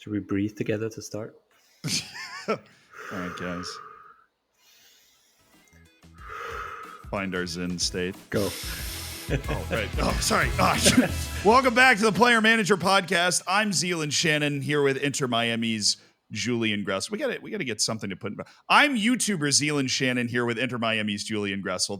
Should we breathe together to start? All right, guys. Find our Zen state. Go. Oh, right. Oh, sorry. Welcome back to the Player Manager Podcast. I'm Zealand Shannon here with Inter Miami's Julian Gressel. We got to get something to put in. I'm YouTuber Zealand Shannon here with Inter Miami's Julian Gressel.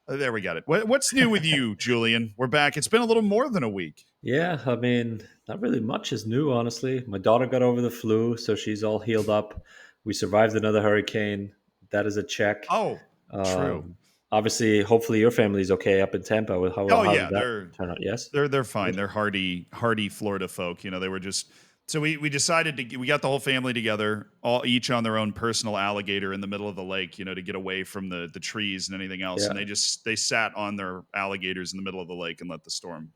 There we got it. What's new with you, Julian? We're back. It's been a little more than a week. Yeah, I mean, not really much is new, honestly. My daughter got over the flu, so she's all healed up. We survived another hurricane. That is a check. Oh, true. Obviously, hopefully your family's okay up in Tampa. How did that turn out? Yes, they're fine. They're hardy Florida folk. You know, they were just. So we decided we got the whole family together, each on their own personal alligator in the middle of the lake, you know, to get away from the trees and anything else. Yeah. And they sat on their alligators in the middle of the lake and let the storm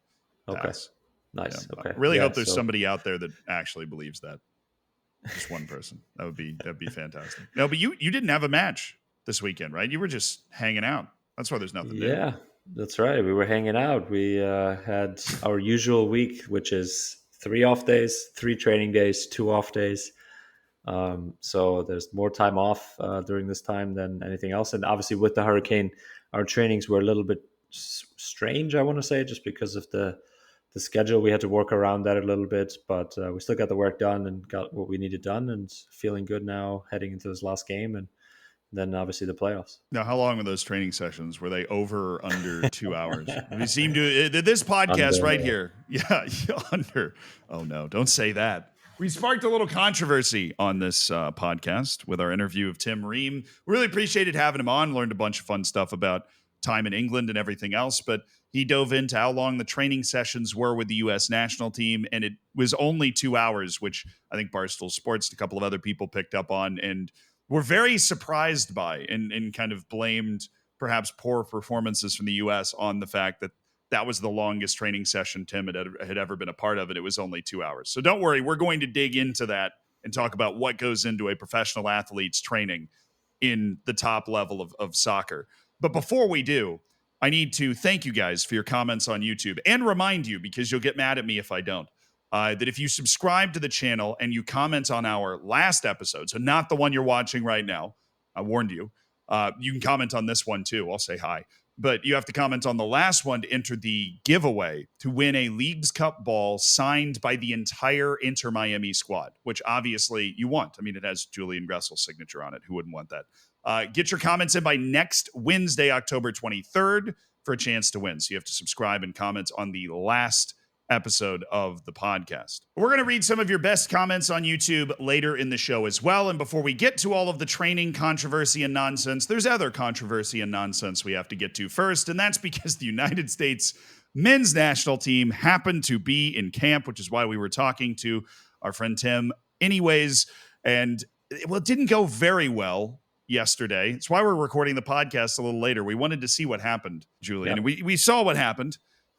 pass. Nice. Yeah. Okay. I really hope there's somebody out there that actually believes that. Just one person. That'd be fantastic. No, but you didn't have a match this weekend, right? You were just hanging out. That's why there's nothing to do. Yeah, that's right. We were hanging out. We had our usual week, which is 3 off days, 3 training days, 2 off days. So there's more time off during this time than anything else. And obviously with the hurricane, our trainings were a little bit strange, I want to say, just because of the schedule. We had to work around that a little bit, but we still got the work done and got what we needed done and feeling good now heading into this last game and then obviously the playoffs. Now, how long were those training sessions? Were they over under 2 hours? We seem to this podcast under, here. Yeah, under. Oh no, don't say that. We sparked a little controversy on this podcast with our interview of Tim Ream. Really appreciated having him on. Learned a bunch of fun stuff about time in England and everything else, but he dove into how long the training sessions were with the U.S. national team, and it was only 2 hours, which I think Barstool Sports and a couple of other people picked up on and were very surprised by and kind of blamed perhaps poor performances from the U.S. on the fact that was the longest training session Tim had ever been a part of, and it was only 2 hours. So don't worry, we're going to dig into that and talk about what goes into a professional athlete's training in the top level of soccer. But before we do, I need to thank you guys for your comments on YouTube and remind you, because you'll get mad at me if I don't, that if you subscribe to the channel and you comment on our last episode, so not the one you're watching right now, I warned you, you can comment on this one too. I'll say hi. But you have to comment on the last one to enter the giveaway to win a Leagues Cup ball signed by the entire Inter Miami squad, which obviously you want. I mean, it has Julian Gressel's signature on it. Who wouldn't want that? Get your comments in by next Wednesday, October 23rd, for a chance to win. So you have to subscribe and comment on the last episode of the podcast. We're going to read some of your best comments on YouTube later in the show as well. And before we get to all of the training controversy and nonsense, there's other controversy and nonsense we have to get to first. And that's because the United States men's national team happened to be in camp, which is why we were talking to our friend Tim anyways. And it didn't go very well yesterday. It's why we're recording the podcast a little later. We wanted to see what happened, Julian. Yep. And we saw what happened.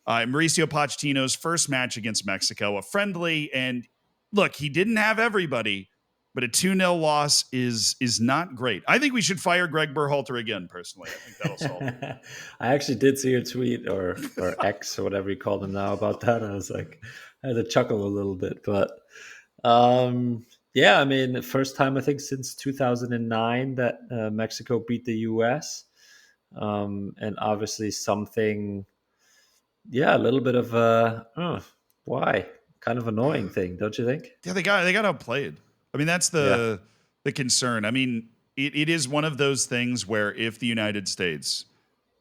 Mauricio Pochettino's first match against Mexico, a friendly, and look, he didn't have everybody, but a 2-0 loss is not great. I think we should fire Greg Berhalter again, personally. I think that'll solve it. I actually did see your tweet or X or whatever you call them now about that. I was like, I had to chuckle a little bit, but yeah, I mean, the first time I think since 2009 that Mexico beat the U.S. And obviously something. Yeah, a little bit of why? Kind of annoying thing, don't you think? Yeah, they got outplayed. I mean, that's the concern. I mean, it is one of those things where if the United States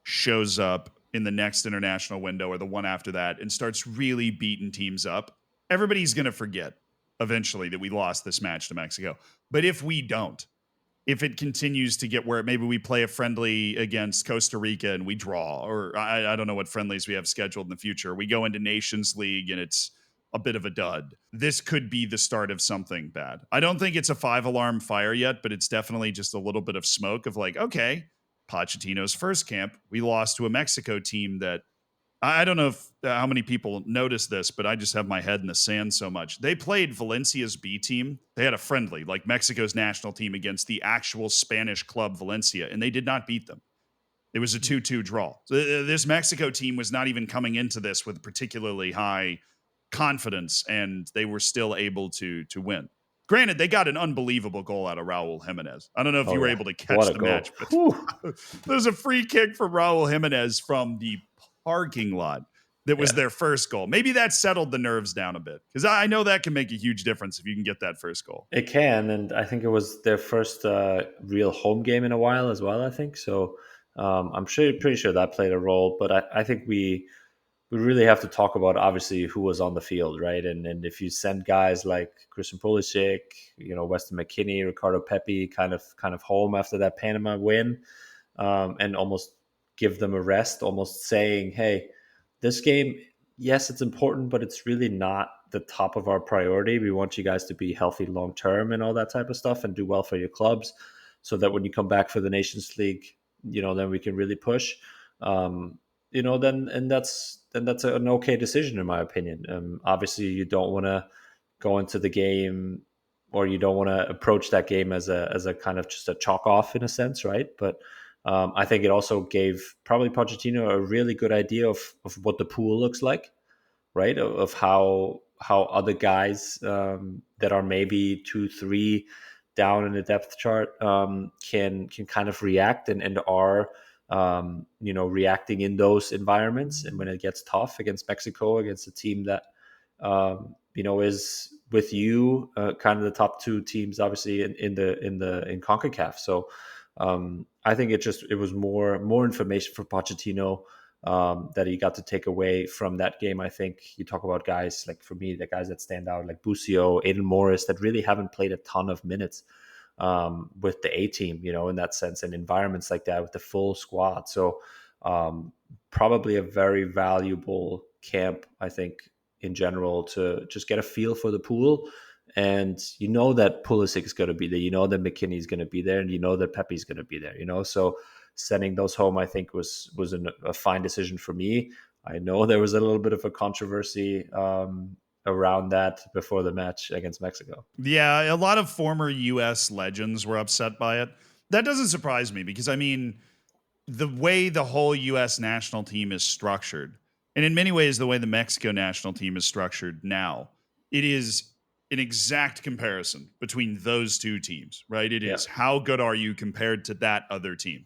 shows up in the next international window or the one after that and starts really beating teams up, everybody's going to forget eventually that we lost this match to Mexico. But if we don't, if it continues to get where maybe we play a friendly against Costa Rica and we draw, or I don't know what friendlies we have scheduled in the future. We go into Nations League and it's a bit of a dud. This could be the start of something bad. I don't think it's a 5-alarm fire yet, but it's definitely just a little bit of smoke of like, okay, Pochettino's first camp, we lost to a Mexico team that I don't know how many people noticed this, but I just have my head in the sand so much. They played Valencia's B team. They had a friendly, like Mexico's national team, against the actual Spanish club Valencia, and they did not beat them. It was a 2-2 draw. So this Mexico team was not even coming into this with particularly high confidence, and they were still able to win. Granted, they got an unbelievable goal out of Raul Jimenez. I don't know if you were able to What catch a the goal. match, but there's a free kick from Raul Jimenez from the parking lot that was their first goal. Maybe that settled the nerves down a bit, because I know that can make a huge difference if you can get that first goal. It can, and I think it was their first real home game in a while as well, I think. So pretty sure that played a role, but I think we really have to talk about obviously who was on the field, right? And if you send guys like Christian Pulisic, Weston McKennie, Ricardo Pepi kind of home after that Panama win, and almost give them a rest, almost saying, hey, this game, yes, it's important, but it's really not the top of our priority. We want you guys to be healthy long term and all that type of stuff and do well for your clubs so that when you come back for the Nations League, then we can really push. Then that's an okay decision in my opinion. Obviously, you don't want to go into the game, or you don't want to approach that game as a kind of just a chalk off in a sense, right? But I think it also gave probably Pochettino a really good idea of what the pool looks like, right? Of how other guys that are maybe 2-3 down in the depth chart can kind of react and are reacting in those environments. And when it gets tough against Mexico, against a team that is with you, kind of the top two teams, obviously in CONCACAF. So I think it was more information for Pochettino that he got to take away from that game. I think you talk about guys like, for me, the guys that stand out like Busio, Aiden Morris, that really haven't played a ton of minutes with the A team, in that sense, and environments like that with the full squad. So probably a very valuable camp, I think, in general, to just get a feel for the pool. And that Pulisic is going to be there, that McKinney is going to be there, and that Pepe's going to be there, so sending those home, I think, was a fine decision for me. I know there was a little bit of a controversy around that before the match against Mexico. Yeah, a lot of former U.S. legends were upset by it. That doesn't surprise me, because, I mean, the way the whole U.S. national team is structured, and in many ways the way the Mexico national team is structured now, it is an exact comparison between those two teams, right? It is how good are you compared to that other team?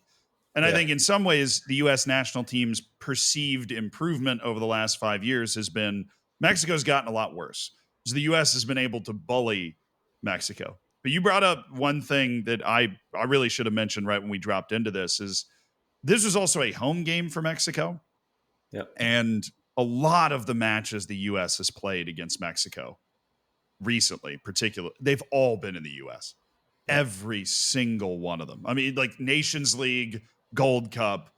And I think in some ways, the U.S. national team's perceived improvement over the last 5 years has been Mexico's gotten a lot worse. So the U.S. has been able to bully Mexico. But you brought up one thing that I really should have mentioned right when we dropped into this was also a home game for Mexico. Yep. And a lot of the matches the U.S. has played against Mexico recently, particularly, they've all been in the U.S. Every single one of them. I mean, like Nations League, Gold Cup,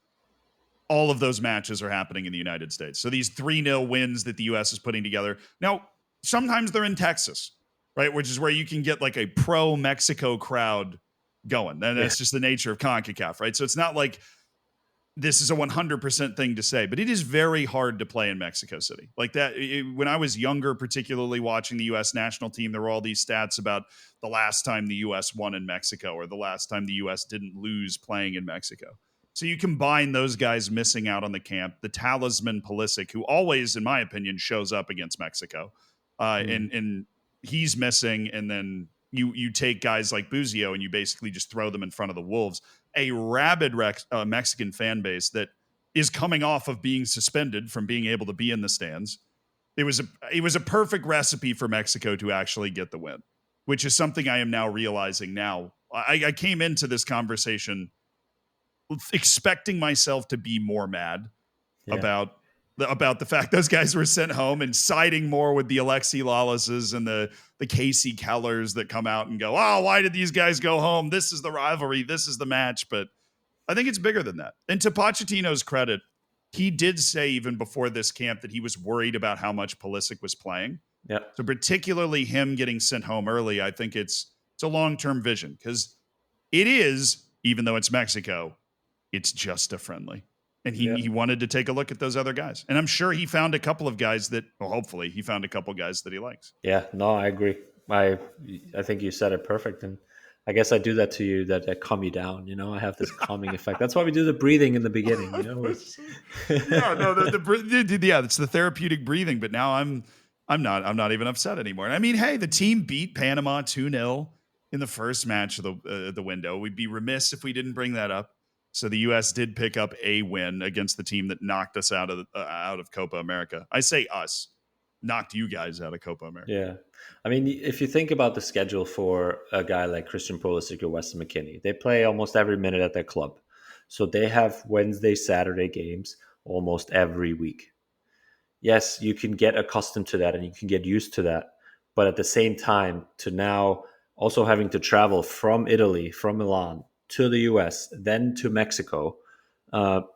all of those matches are happening in the United States. So these 3-0 wins that the U.S. is putting together. Now, sometimes they're in Texas, right? Which is where you can get like a pro-Mexico crowd going. And that's just the nature of CONCACAF, right? So it's not like this is a 100% thing to say, but it is very hard to play in Mexico City. Like that, when I was younger, particularly watching the U.S. national team, there were all these stats about the last time the U.S. won in Mexico or the last time the U.S. didn't lose playing in Mexico. So you combine those guys missing out on the camp, the talisman Pulisic, who always, in my opinion, shows up against Mexico, and he's missing, and then you take guys like Busio and you basically just throw them in front of the Wolves, a rabid Mexican fan base that is coming off of being suspended from being able to be in the stands. It was a perfect recipe for Mexico to actually get the win, which is something I am now realizing now. I came into this conversation expecting myself to be more mad about the fact those guys were sent home, and siding more with the Alexi Lawlesses and the Casey Kellers that come out and go, oh, why did these guys go home? This is the rivalry. This is the match. But I think it's bigger than that. And to Pochettino's credit, he did say even before this camp that he was worried about how much Pulisic was playing. Yeah. So particularly him getting sent home early, I think it's a long-term vision, because it is, even though it's Mexico, it's just a friendly. And he wanted to take a look at those other guys. And I'm sure he found a couple of guys that, well, hopefully he found a couple guys that he likes. Yeah, no, I agree. I think you said it perfect. And I guess I do that to you, that I calm you down. I have this calming effect. That's why we do the breathing in the beginning. It's the therapeutic breathing. But now I'm I'm not even upset anymore. I mean, hey, the team beat Panama 2-0 in the first match of the window. We'd be remiss if we didn't bring that up. So the U.S. did pick up a win against the team that knocked us out of Copa America. I say us, knocked you guys out of Copa America. Yeah. I mean, if you think about the schedule for a guy like Christian Pulisic or Weston McKennie, they play almost every minute at their club. So they have Wednesday, Saturday games almost every week. Yes, you can get accustomed to that and you can get used to that. But at the same time, to now also having to travel from Italy, from Milan to the US, then to Mexico,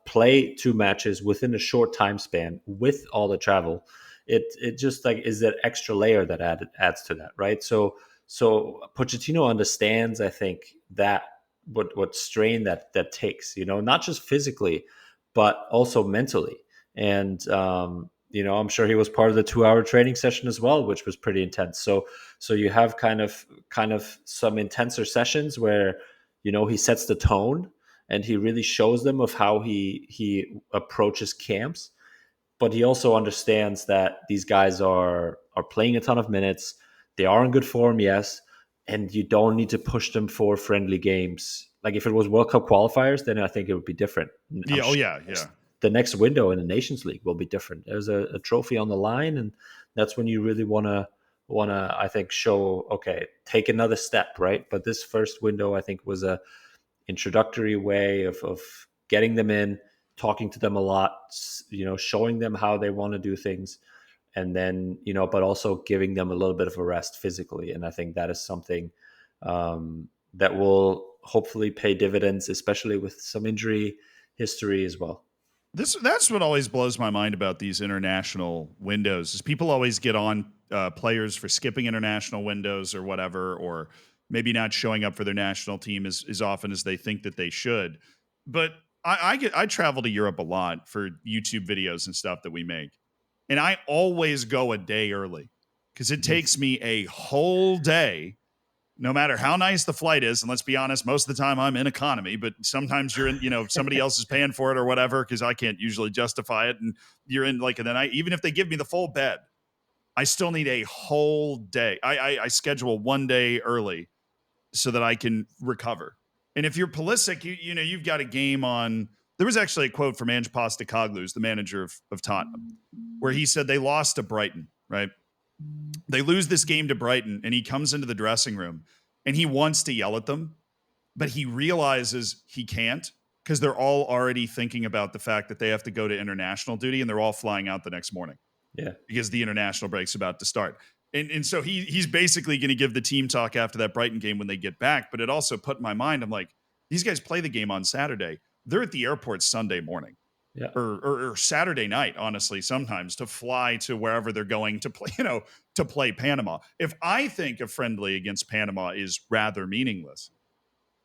play two matches within a short time span with all the travel, it just like is that extra layer that adds to that, right? So Pochettino understands, I think, that what strain that takes, not just physically, but also mentally. And I'm sure he was part of the 2-hour training session as well, which was pretty intense. So you have kind of some intenser sessions where he sets the tone and he really shows them of how he approaches camps. But he also understands that these guys are playing a ton of minutes. They are in good form, yes, and you don't need to push them for friendly games. Like if it was World Cup qualifiers, then I think it would be different. I'm Yeah. Oh sure yeah. Yeah. the next window in the Nations League will be different. There's a trophy on the line, and that's when you really wanna I think show, okay, take another step, right? But this first window I think was a introductory way of getting them in, talking to them a lot, showing them how they want to do things, and then but also giving them a little bit of a rest physically. And I think that is something that will hopefully pay dividends, especially with some injury history as well. That's what always blows my mind about these international windows is people always get on players for skipping international windows or whatever, or maybe not showing up for their national team as often as they think that they should. But I travel to Europe a lot for YouTube videos and stuff that we make, and I always go a day early because it takes me a whole day, no matter how nice the flight is. And let's be honest, most of the time I'm in economy, but sometimes you're in, somebody else is paying for it or whatever, because I can't usually justify it. And you're in like, and then even if they give me the full bed, I still need a whole day. I schedule one day early so that I can recover. And if you're Pulisic, you've got a game on. There was actually a quote from Ange Postecoglou, who's the manager of Tottenham, where he said they lost to Brighton, right? They lose this game to Brighton, and he comes into the dressing room and he wants to yell at them, but he realizes he can't because they're all already thinking about the fact that they have to go to international duty and they're all flying out the next morning. Yeah. Because the international break's about to start. And so he's basically going to give the team talk after that Brighton game when they get back. But it also put in my mind, I'm like, these guys play the game on Saturday. They're at the airport Sunday morning. Yeah. Or Saturday night, honestly, sometimes to fly to wherever they're going to play, to play Panama. If I think a friendly against Panama is rather meaningless,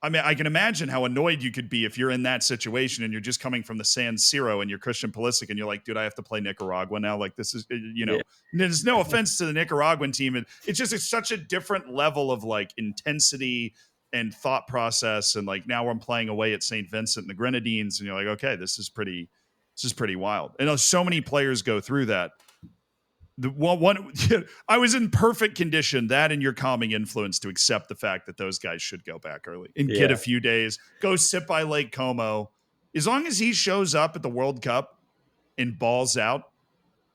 I mean, I can imagine how annoyed you could be if you're in that situation and you're just coming from the San Siro and you're Christian Pulisic and you're like, dude, I have to play Nicaragua now. Like this is, Yeah. there's no offense to the Nicaraguan team. It's such a different level of like intensity and thought process. And like now I'm playing away at St. Vincent and the Grenadines and you're like, okay, this is pretty wild. And so many players go through that. I was in perfect condition, that and your calming influence, to accept the fact that those guys should go back early and get a few days, go sit by Lake Como. As long as he shows up at the World Cup and balls out,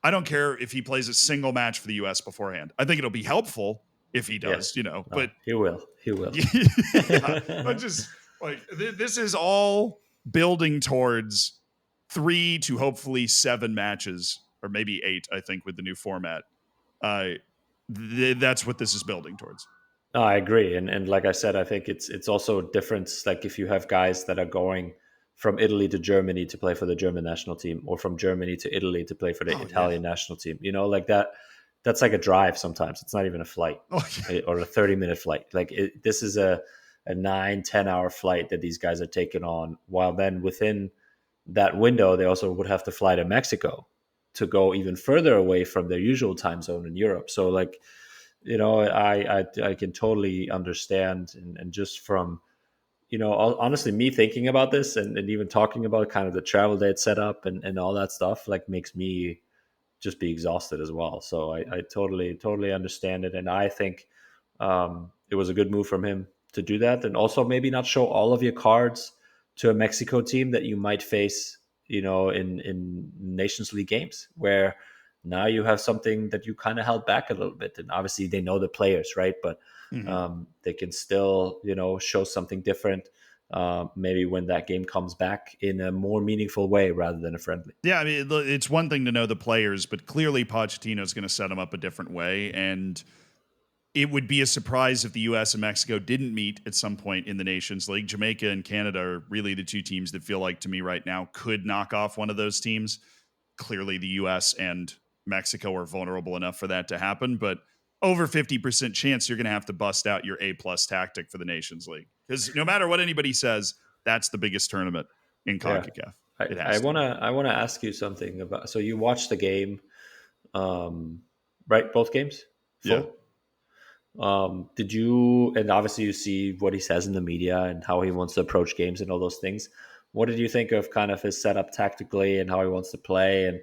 I don't care if he plays a single match for the U.S. beforehand. I think it'll be helpful if he does, but he will. But just like this is all building towards 3 to hopefully 7 matches, or maybe 8, I think, with the new format. That's what this is building towards. No, I agree. And like I said, I think it's also a difference. Like if you have guys that are going from Italy to Germany to play for the German national team, or from Germany to Italy to play for the Italian national team, like that's like a drive sometimes. It's not even a flight or a 30-minute flight. Like this is a 9-10 hour flight that these guys are taking on, while then within that window, they also would have to fly to Mexico to go even further away from their usual time zone in Europe. So like, I can totally understand. And just from, honestly, me thinking about this and even talking about kind of the travel they had set up and all that stuff, like makes me just be exhausted as well. So I totally understand it, and I think it was a good move from him to do that, and also maybe not show all of your cards to a Mexico team that you might face, in Nations League games, where now you have something that you kind of held back a little bit, and obviously they know the players, right? But Mhm. they can still, show something different. Maybe when that game comes back in a more meaningful way rather than a friendly. Yeah, I mean, it's one thing to know the players, but clearly Pochettino is going to set them up a different way. And it would be a surprise if the U.S. and Mexico didn't meet at some point in the Nations League. Jamaica and Canada are really the two teams that feel like, to me right now, could knock off one of those teams. Clearly, the U.S. and Mexico are vulnerable enough for that to happen, but over 50% chance you're going to have to bust out your A-plus tactic for the Nations League. Because no matter what anybody says, that's the biggest tournament in Yeah. CONCACAF. I, It I has to be. wanna I wanna ask you something about. So you watched the game, right? Both games, Yeah. full. Did you? And obviously, you see what he says in the media and how he wants to approach games and all those things. What did you think of kind of his setup tactically and how he wants to play, and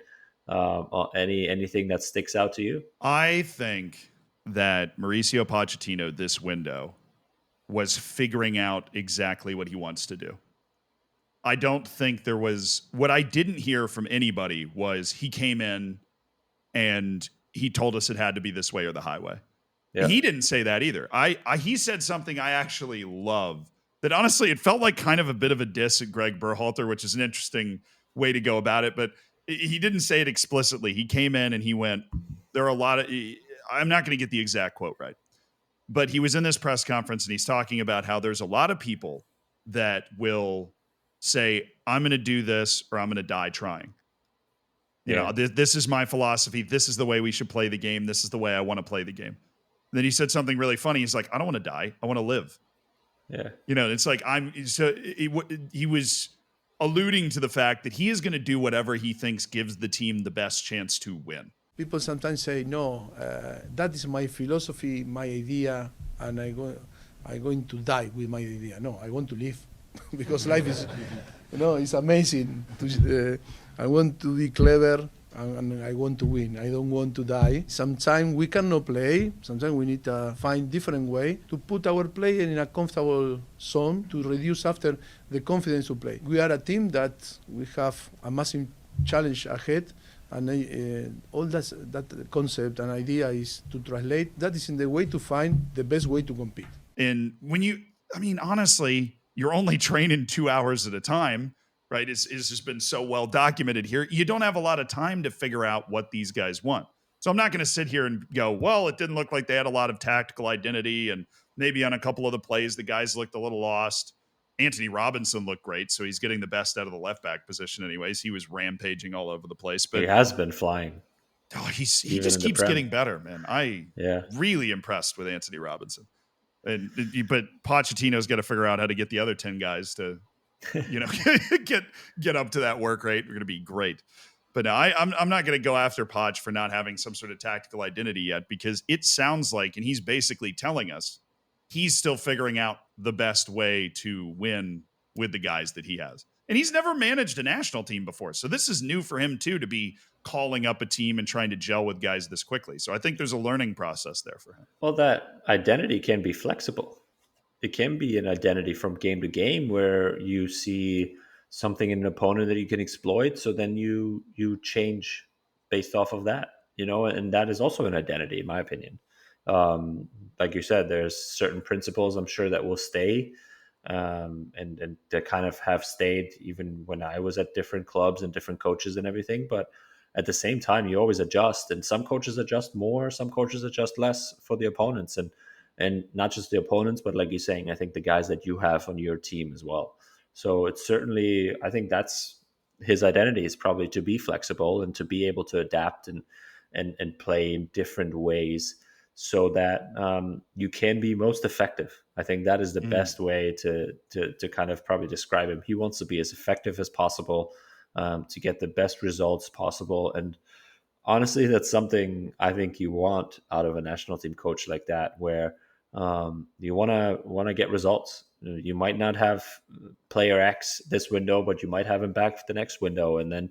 anything that sticks out to you? I think that Mauricio Pochettino this window was figuring out exactly what he wants to do. I don't think there was what I didn't hear from anybody was he came in and he told us it had to be this way or the highway. Yeah, He didn't say that either. He said something I actually love that honestly it felt like kind of a bit of a diss at Greg Berhalter, which is an interesting way to go about it, but he didn't say it explicitly. He came in and he went, there are a lot of I'm not going to get the exact quote right, but he was in this press conference and he's talking about how there's a lot of people that will say, I'm going to do this or I'm going to die trying. yeah, This is my philosophy. This is the way we should play the game. This is the way I want to play the game. And then he said something really funny. He's like, I don't want to die. I want to live. yeah, It's like he was alluding to the fact that he is going to do whatever he thinks gives the team the best chance to win. People sometimes say, no, that is my philosophy, my idea, and I'm going to die with my idea. No, I want to live because life is, it's amazing. I want to be clever and I want to win. I don't want to die. Sometimes we cannot play. Sometimes we need to find different way to put our player in a comfortable zone to reduce after the confidence to play. We are a team that we have a massive challenge ahead. And all that concept and idea is to translate. That is in the way to find the best way to compete. And honestly, you're only training 2 hours at a time, right? It's just been so well documented here. You don't have a lot of time to figure out what these guys want. So I'm not going to sit here and go, well, it didn't look like they had a lot of tactical identity. And maybe on a couple of the plays, the guys looked a little lost. Anthony Robinson looked great, so he's getting the best out of the left back position anyways. He was rampaging all over the place. But he has been flying. he even just in the keeps Prem. getting better, man. Yeah, Really impressed with Anthony Robinson. But Pochettino's got to figure out how to get the other 10 guys to, get up to that work rate. We're going to be great. But no, I'm not going to go after Poch for not having some sort of tactical identity yet, because it sounds like, and he's basically telling us, he's still figuring out the best way to win with the guys that he has. And he's never managed a national team before. So this is new for him too, to be calling up a team and trying to gel with guys this quickly. So I think there's a learning process there for him. well, that identity can be flexible. It can be an identity from game to game where you see something in an opponent that you can exploit, so then you change based off of that, and that is also an identity in my opinion. Like you said, there's certain principles I'm sure that will stay, and that kind of have stayed even when I was at different clubs and different coaches and everything. But at the same time, you always adjust, and some coaches adjust more, some coaches adjust less for the opponents, and not just the opponents, but like you're saying, I think the guys that you have on your team as well. So it's certainly, I think that's his identity, is probably to be flexible and to be able to adapt and play in different ways, so that you can be most effective. I think that is the best way to kind of probably describe him. He wants to be as effective as possible, to get the best results possible. And honestly, that's something I think you want out of a national team coach like that, where you want to get results. You might not have player X this window, but you might have him back the next window, and then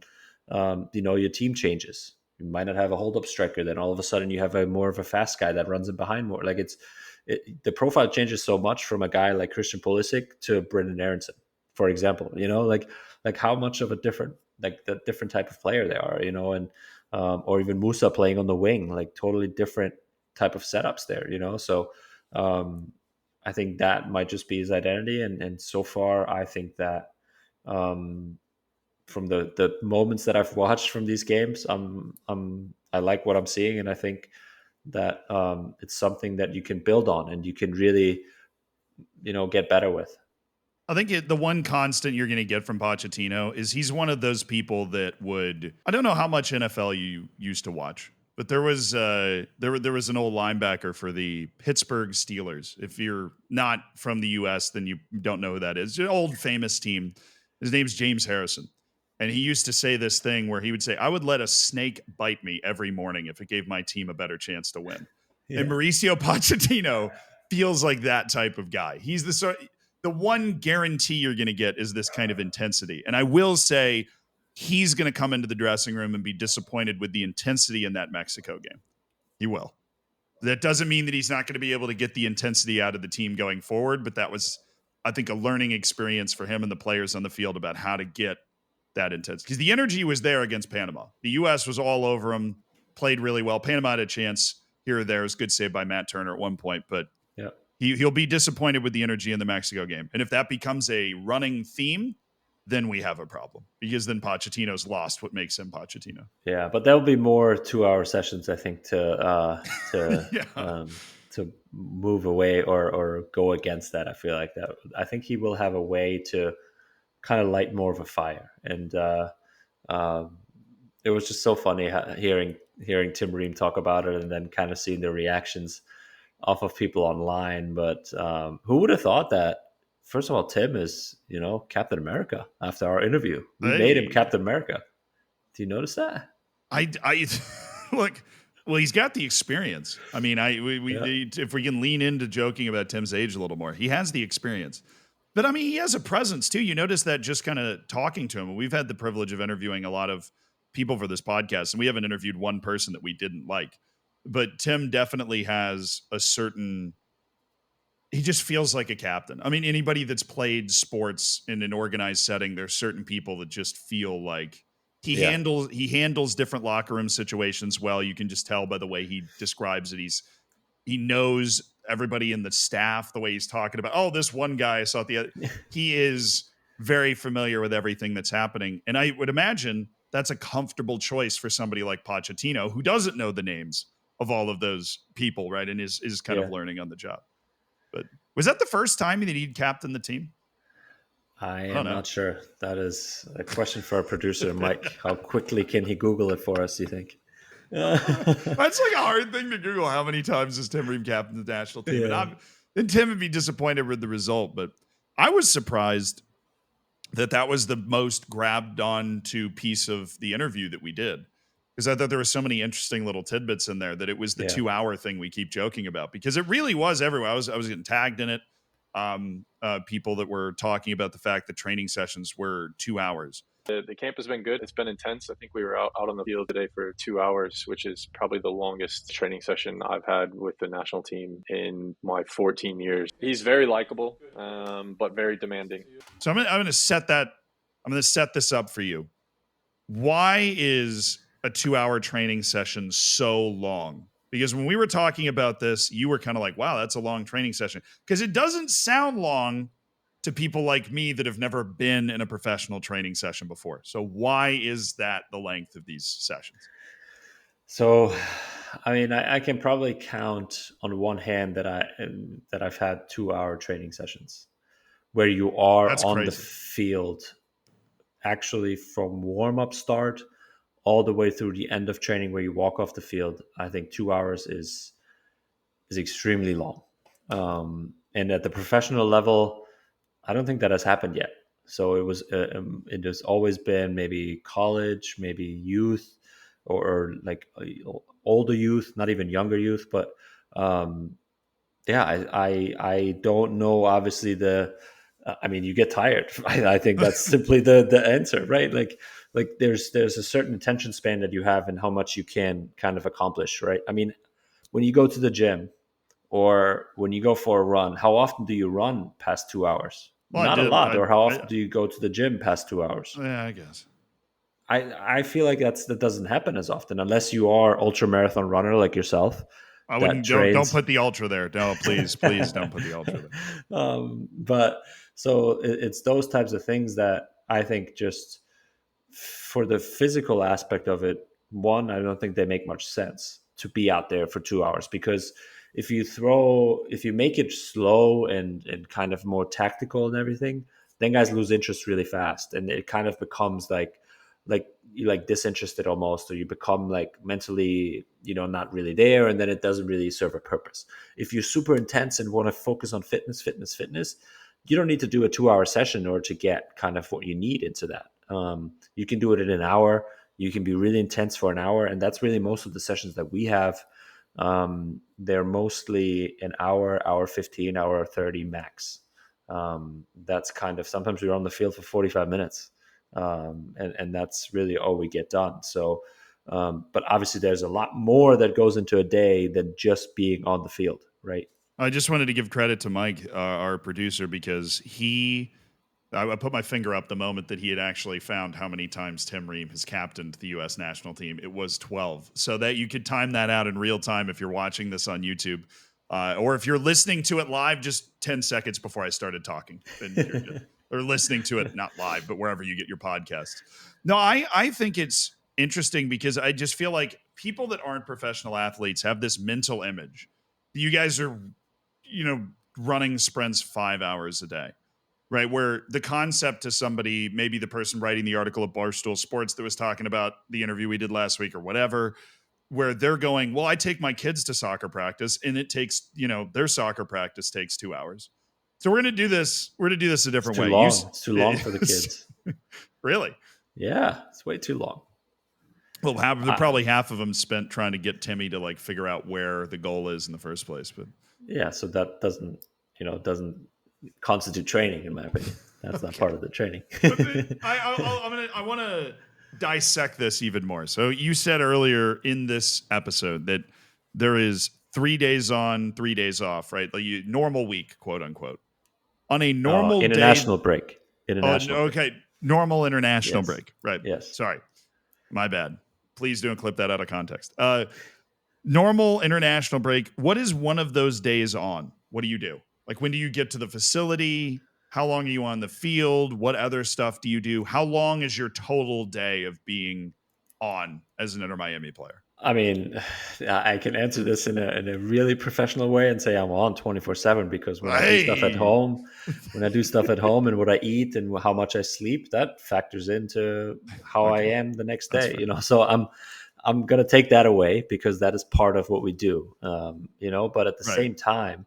your team changes. You might not have a hold up striker. Then all of a sudden you have more of a fast guy that runs in behind more. Like the profile changes so much from a guy like Christian Pulisic to Brendan Aronson, for example. Like how much of a different type of player they are. And or even Musa playing on the wing, like totally different type of setups there. So I think that might just be his identity, and so far I think that. From the moments that I've watched from these games, I like what I'm seeing, and I think that it's something that you can build on and you can really, get better with. I think the one constant you're going to get from Pochettino is he's one of those people that I don't know how much NFL you used to watch, but there was an old linebacker for the Pittsburgh Steelers. If you're not from the US, then you don't know who that is. It's an old famous team. His name's James Harrison. And he used to say this thing where he would say, I would let a snake bite me every morning if it gave my team a better chance to win. Yeah. And Mauricio Pochettino feels like that type of guy. He's the one guarantee you're going to get is this kind of intensity. And I will say he's going to come into the dressing room and be disappointed with the intensity in that Mexico game. He will. That doesn't mean that he's not going to be able to get the intensity out of the team going forward, but that was, I think, a learning experience for him and the players on the field about how to get that intense, because the energy was there against Panama. The U.S. was all over him, played really well. Panama had a chance here or there. It was a good save by Matt Turner at one point, but yeah, he'll be disappointed with the energy in the Mexico game. And if that becomes a running theme, then we have a problem, because then Pochettino's lost what makes him Pochettino. Yeah, but there'll be more 2-hour sessions, I think, to yeah. To move away or go against that. I feel like that. I think he will have a way to kind of light more of a fire, and it was just so funny hearing Tim Ream talk about it, and then kind of seeing the reactions off of people online. But who would have thought that? First of all, Tim is Captain America. After our interview, we made him Captain America. Do you notice that? I look. Well, he's got the experience. I mean, if we can lean into joking about Tim's age a little more, he has the experience. But I mean, he has a presence too. You notice that just kind of talking to him. We've had the privilege of interviewing a lot of people for this podcast, and we haven't interviewed one person that we didn't like. But Tim definitely has he just feels like a captain. I mean, anybody that's played sports in an organized setting, there's certain people that just feel like he handles different locker room situations well. You can just tell by the way he describes it. He knows everybody in the staff, the way he's talking about, this one guy I saw at the other. He is very familiar with everything that's happening. And I would imagine that's a comfortable choice for somebody like Pochettino, who doesn't know the names of all of those people, right? And is kind of learning on the job. But was that the first time that he'd captained the team? I am not sure. That is a question for our producer, Mike. How quickly can he Google it for us, do you think? That's like a hard thing to Google. How many times has Tim Ream captained the national team? Yeah. And Tim would be disappointed with the result, but I was surprised that was the most grabbed onto piece of the interview that we did, because I thought there were so many interesting little tidbits in there that it was the 2-hour thing we keep joking about, because it really was everywhere. I was getting tagged in it. People that were talking about the fact that training sessions were 2 hours. The camp has been good. It's been intense. I think we were out on the field today for 2 hours, which is probably the longest training session I've had with the national team in my 14 years. He's very likable, but very demanding. So I'm going to set this up for you. Why is a 2-hour training session so long? Because when we were talking about this, you were kind of like, wow, that's a long training session. Because it doesn't sound long to people like me that have never been in a professional training session before. So why is that the length of these sessions? So, I mean, I can probably count on one hand that I've had 2-hour training sessions where you are on the field, actually from warm-up start all the way through the end of training where you walk off the field. I think 2 hours is extremely long. And at the professional level, I don't think that has happened yet. So it has always been maybe college, maybe youth, or like older youth, not even younger youth. But I don't know. Obviously, you get tired. I think that's simply the answer, right? Like like there's a certain attention span that you have and how much you can kind of accomplish, right? I mean, when you go to the gym or when you go for a run, how often do you run past 2 hours? Well, I Not a did. lot. Or how often do you go to the gym past 2 hours? Yeah, I guess. I feel like that doesn't happen as often unless you are ultra marathon runner like yourself I that wouldn't. Don't trains. put the ultra there. No, please, please don't put the ultra there. But so it's those types of things that I think just for the physical aspect of it, one, I don't think they make much sense to be out there for 2 hours, because if you make it slow and kind of more tactical and everything, then guys lose interest really fast, and it kind of becomes like you like disinterested almost, or you become like mentally, not really there, and then it doesn't really serve a purpose. If you're super intense and want to focus on fitness, you don't need to do a 2 hour session in order to get kind of what you need into that. You can do it in an hour. You can be really intense for an hour, and that's really most of the sessions that we have. They're mostly an hour 15, hour 30 max. That's kind of, sometimes we're on the field for 45 minutes. And that's really all we get done. So, but obviously there's a lot more that goes into a day than just being on the field, right? I just wanted to give credit to Mike, our producer, because I put my finger up the moment that he had actually found how many times Tim Ream has captained the U.S. national team. It was 12. So that you could time that out in real time if you're watching this on YouTube. Or if you're listening to it live, just 10 seconds before I started talking. Or listening to it, not live, but wherever you get your podcasts. No, I think it's interesting because I just feel like people that aren't professional athletes have this mental image. You guys are, running sprints 5 hours a day, right? Where the concept to somebody, maybe the person writing the article at Barstool Sports that was talking about the interview we did last week or whatever, where they're going, well, I take my kids to soccer practice and it takes, their soccer practice takes 2 hours. So we're going to do this. We're going to do this a different way. It's too long for the kids. Really? Yeah, it's way too long. Well, probably half of them spent trying to get Timmy to like figure out where the goal is in the first place. But yeah, so that doesn't constitute training, in my opinion. That's not part of the training. I want to dissect this even more. So you said earlier in this episode that there is 3 days on, 3 days off, right? Like normal week, quote unquote. On a normal international day, break. Normal international break, right? Yes. Sorry, my bad. Please don't clip that out of context. Normal international break. What is one of those days on? What do you do? Like, when do you get to the facility? How long are you on the field? What other stuff do you do? How long is your total day of being on as an Inter Miami player? I mean, I can answer this in a really professional way and say I'm on 24/7, because when I do stuff at home, and what I eat and how much I sleep, that factors into how I am the next day. So I'm gonna take that away because that is part of what we do. But at the same time,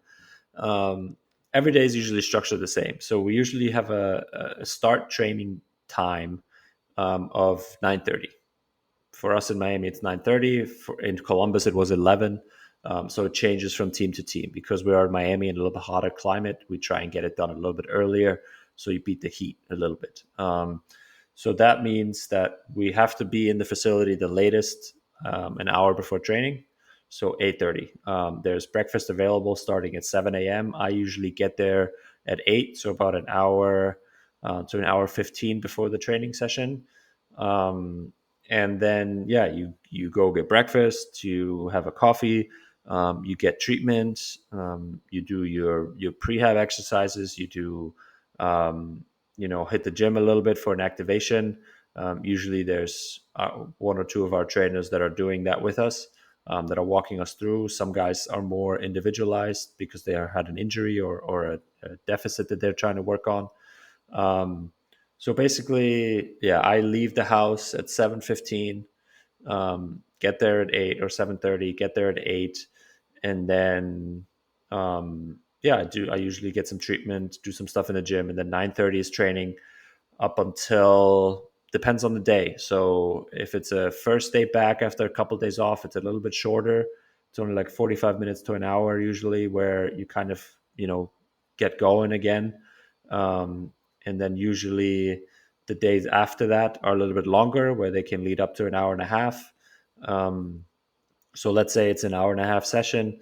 every day is usually structured the same. So we usually have a start training time of 9:30. For us in Miami, it's 9:30. In Columbus, it was 11. So it changes from team to team because we are in Miami in a little bit hotter climate. We try and get it done a little bit earlier, so you beat the heat a little bit. So that means that we have to be in the facility the latest an hour before training. So 8:30. There's breakfast available starting at 7 a.m. I usually get there at 8, so about an hour to an hour 15 before the training session. And then, you go get breakfast, you have a coffee, you get treatment, you do your prehab exercises, you do, hit the gym a little bit for an activation. Usually there's one or two of our trainers that are doing that with us, that are walking us through. Some guys are more individualized because they had an injury or a deficit that they're trying to work on. So basically, I leave the house at 7:15, get there at 8 or 7:30, get there at 8. And then, I usually get some treatment, do some stuff in the gym. And then 9:30 is training up until, depends on the day. So if it's a first day back after a couple of days off, it's a little bit shorter. It's only like 45 minutes to an hour usually, where you kind of, get going again. And then usually The days after that are a little bit longer, where they can lead up to an hour and a half. So let's say it's an hour and a half session.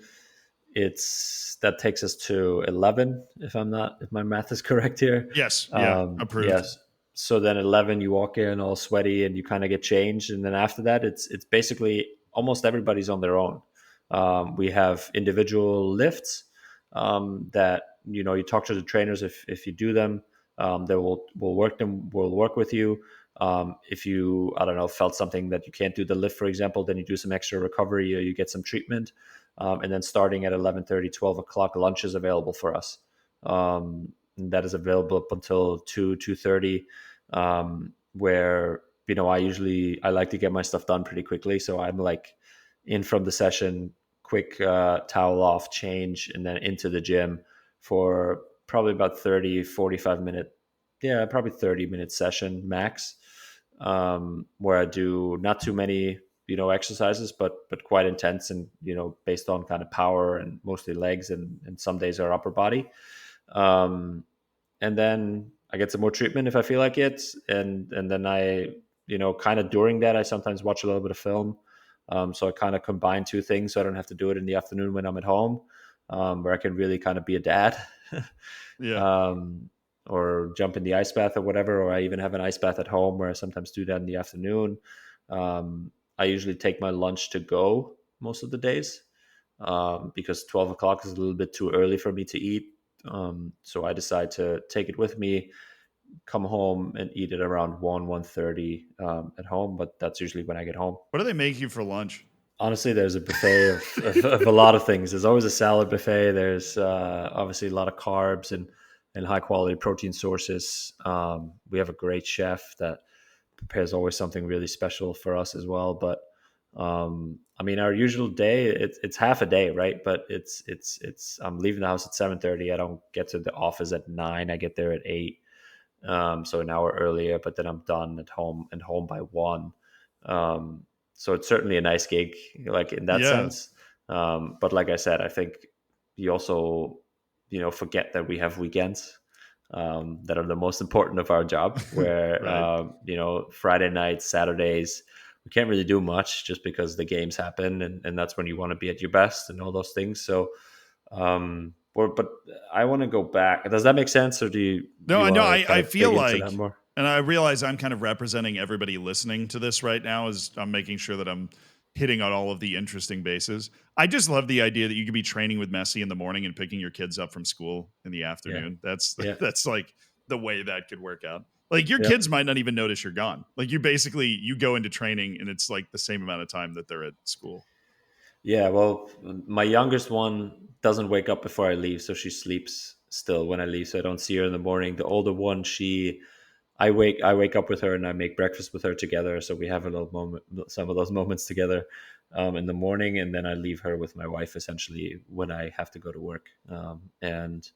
That takes us to 11, if my math is correct here. Yes. Yeah. Approved. Yes. So then 11, you walk in all sweaty and you kind of get changed, and then after that, it's basically almost everybody's on their own. We have individual lifts that you talk to the trainers if you do them. They will work with you. If you, I don't know, felt something that you can't do the lift, for example, then you do some extra recovery, or you get some treatment. And then starting at 11:30, 12 o'clock, lunch is available for us. That is available up until 2:30, where I like to get my stuff done pretty quickly. So I'm like in from the session, quick towel off, change, and then into the gym for probably about 30-45 minute, probably 30-minute session max, where I do not too many exercises, but quite intense, and based on kind of power, and mostly legs, and some days are upper body. And then I get some more treatment if I feel like it, and then I kind of during that I sometimes watch a little bit of film. So I kind of combine two things, so I don't have to do it in the afternoon when I'm at home, where I can really kind of be a dad. Yeah. Or jump in the ice bath or whatever, or I even have an ice bath at home where I sometimes do that in the afternoon. I usually take my lunch to go most of the days, because 12 o'clock is a little bit too early for me to eat. So I decide to take it with me, come home and eat it around 1:30 at home, but that's usually when I get home. What do they make you for lunch? Honestly, there's a buffet of a lot of things. There's always a salad buffet. There's obviously a lot of carbs and high quality protein sources. We have a great chef that prepares always something really special for us as well. But I mean, our usual day, it's half a day, right? But it's I'm leaving the house at 7:30. I don't get to the office at 9. I get there at 8. So an hour earlier, but then I'm done at home and home by 1. So it's certainly a nice gig, like in that sense. But like I said, I think you also, forget that we have weekends that are the most important of our job, where, Right. Friday nights, Saturdays, we can't really do much just because the games happen, and that's when you want to be at your best and all those things. So, but I want to go back. Does that make sense, or do No, you I know. want to kind I of feel dig into like, that more? and I realize I'm kind of representing everybody listening to this right now, as I'm making sure that I'm hitting on all of the interesting bases. I just love the idea that you could be training with Messi in the morning and picking your kids up from school in the Yeah, afternoon. That's yeah, that's like the way that could work out. Like your yeah. kids might not even notice you're gone. Like you go into training and it's like the same amount of time that they're at school. Yeah, well, my youngest one doesn't wake up before I leave, so she sleeps still when I leave, so I don't see her in the morning. The older one, I wake up with her and I make breakfast with her together, so we have a little moment, some of those moments together in the morning, and then I leave her with my wife essentially when I have to go to work. And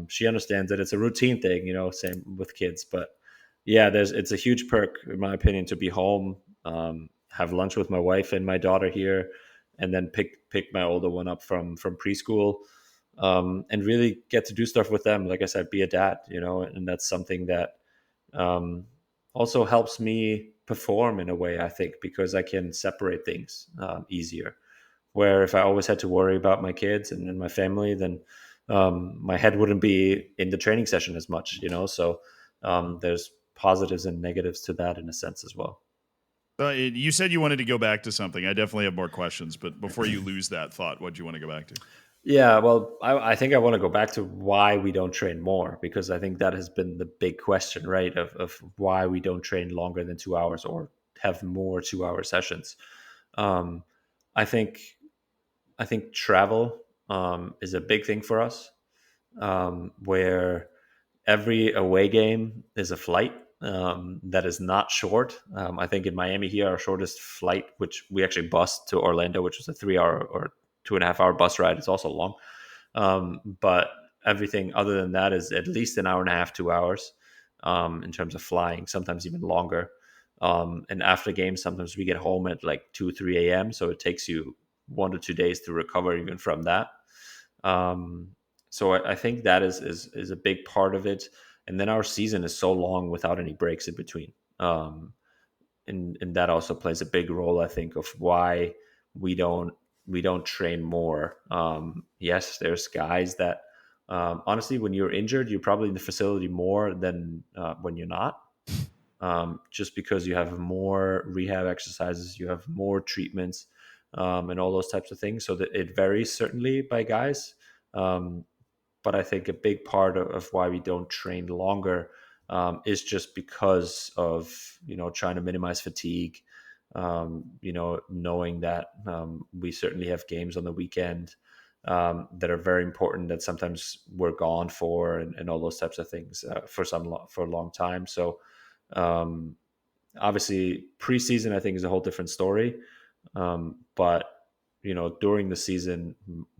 she understands that it's a routine thing, same with kids. But yeah, it's a huge perk, in my opinion, to be home, have lunch with my wife and my daughter here, and then pick my older one up from preschool, and really get to do stuff with them. Like I said, be a dad, and that's something that um, also helps me perform in a way, I think, because I can separate things easier. Where if I always had to worry about my kids and my family, then my head wouldn't be in the training session as much, So there's positives and negatives to that in a sense as well. You said you wanted to go back to something. I definitely have more questions, but before you lose that thought, what do you want to go back to? Yeah, well, I think I want to go back to why we don't train more, because I think that has been the big question, right? Of why we don't train longer than 2 hours or have more 2 hour sessions. Um, I think travel is a big thing for us, where every away game is a flight that is not short. I think in Miami here, our shortest flight, which we actually bused to Orlando, which was a 3 hour or 2.5 hour bus ride, it's also long. But everything other than that is at least an hour and a half, 2 hours in terms of flying, sometimes even longer. And after games, sometimes we get home at like 2, 3 a.m. So it takes you 1 to 2 days to recover even from that. So I think that is a big part of it. and then our season is so long without any breaks in between. And that also plays a big role, I think, of why we don't train more. Yes, there's guys that honestly, when you're injured, you're probably in the facility more than when you're not. Just because you have more rehab exercises, you have more treatments, and all those types of things. So that it varies certainly by guys. Um, but I think a big part of why we don't train longer is just because of trying to minimize fatigue. Knowing that we certainly have games on the weekend that are very important that sometimes we're gone for, and all those types of things for a long time. So um, obviously, preseason I think is a whole different story, but during the season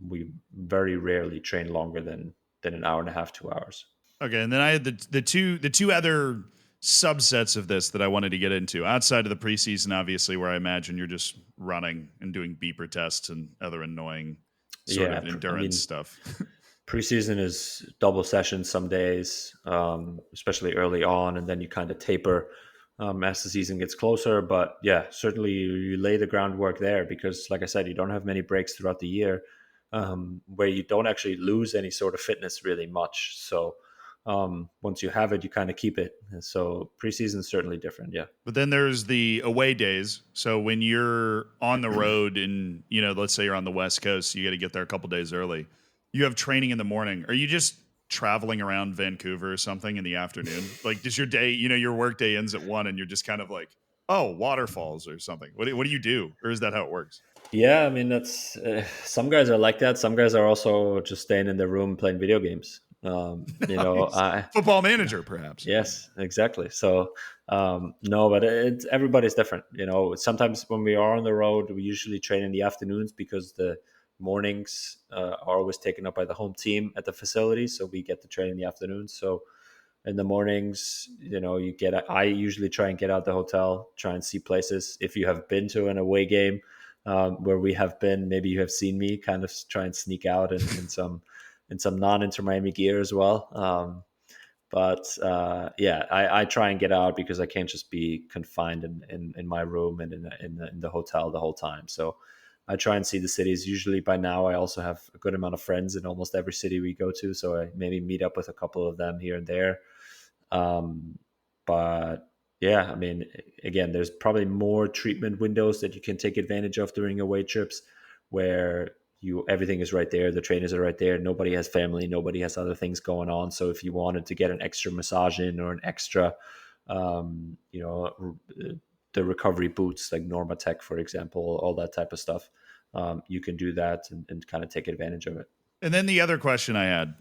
we very rarely train longer than an hour and a half, 2 hours. Okay, and then I had the two other subsets of this that I wanted to get into outside of the preseason, obviously, where I imagine you're just running and doing beeper tests and other annoying sort of endurance stuff. Preseason is double sessions some days, especially early on, and then you kind of taper as the season gets closer. But yeah, certainly you lay the groundwork there because, like I said, you don't have many breaks throughout the year where you don't actually lose any sort of fitness really much. So once you have it, you kind of keep it. And so preseason is certainly different. Yeah. But then there's the away days. So when you're on the road and, let's say you're on the West Coast, you got to get there a couple days early. You have training in the morning. Are you just traveling around Vancouver or something in the afternoon? Like, does your day, your work day ends at 1 and you're just kind of like, oh, waterfalls or something? What do you do? Or is that how it works? Yeah, I mean, that's some guys are like that. Some guys are also just staying in their room playing video games. Nice. Football manager, perhaps. Yes, exactly. So no, but everybody's different. Sometimes when we are on the road, we usually train in the afternoons because the mornings are always taken up by the home team at the facility, so we get to train in the afternoons. So in the mornings, I usually try and get out the hotel, try and see places. If you have been to an away game where we have been, maybe you have seen me kind of try and sneak out in some non-Inter Miami gear as well. I try and get out because I can't just be confined in my room and in the hotel the whole time. So I try and see the cities. Usually by now I also have a good amount of friends in almost every city we go to. So I maybe meet up with a couple of them here and there. But yeah, I mean, again, there's probably more treatment windows that you can take advantage of during away trips where everything is right there. The trainers are right there. Nobody has family. Nobody has other things going on. So if you wanted to get an extra massage in or an extra, the recovery boots like Normatec, for example, all that type of stuff, you can do that and kind of take advantage of it. And then the other question I had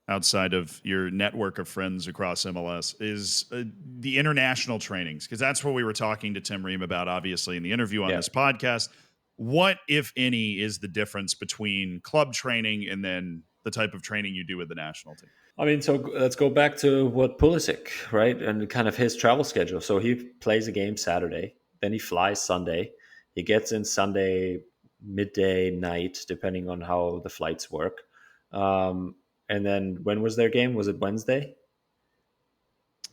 outside of your network of friends across MLS is the international trainings, because that's what we were talking to Tim Ream about, obviously, in the interview on this podcast. What, if any, is the difference between club training and then the type of training you do with the national team? I mean, so let's go back to what Pulisic, right? And kind of his travel schedule. So he plays a game Saturday, then he flies Sunday. He gets in Sunday midday, night, depending on how the flights work. And then when was their game? Was it Wednesday?